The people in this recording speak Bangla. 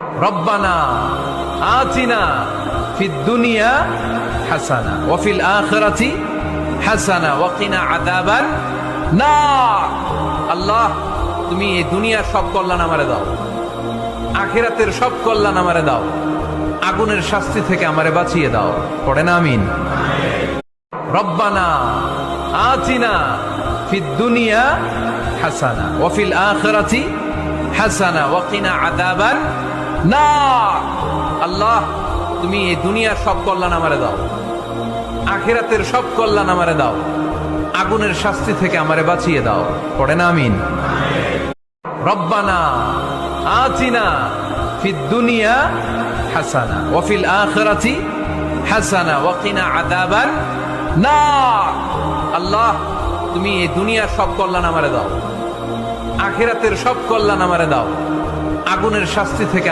রব্বানা আতিনা ফিদ দুনিয়া হাসানা ওয়া ফিল আখিরাতি হাসানা ওয়া কিনা আযাবান নার। আল্লাহ, তুমি এই দুনিয়ার সব কল্যাণ আমারে দাও, আখিরাতের সব কল্যাণ আমারে দাও, আগুনের শাস্তি থেকে আমারে বাঁচিয়ে দাও। পড়েন আমিন। রব্বানা আতিনা ফিদ দুনিয়া হাসানা ওয়া ফিল আখিরাতি হাসানা ওয়া কিনা আযাবান নার। আল্লাহ, তুমি এই দুনিয়ার সব কল্যাণ আমারে দাও, আখিরাতের সব কল্যাণ আমারে দাও, আগুনের শাস্তি থেকে আমারে বাঁচিয়ে দাও। পড়েন আমিন। রব্বানা আতিনা ফিদ দুনিয়া হাসানা ওয়া ফিল আখিরাতি হাসানা ওয়া কিনা আযাবান নার। আল্লাহ, তুমি এই দুনিয়ার সব কল্যাণ আমারে দাও, আখিরাতের সব কল্যাণ আমারে দাও, আগুনের শাস্তি থেকে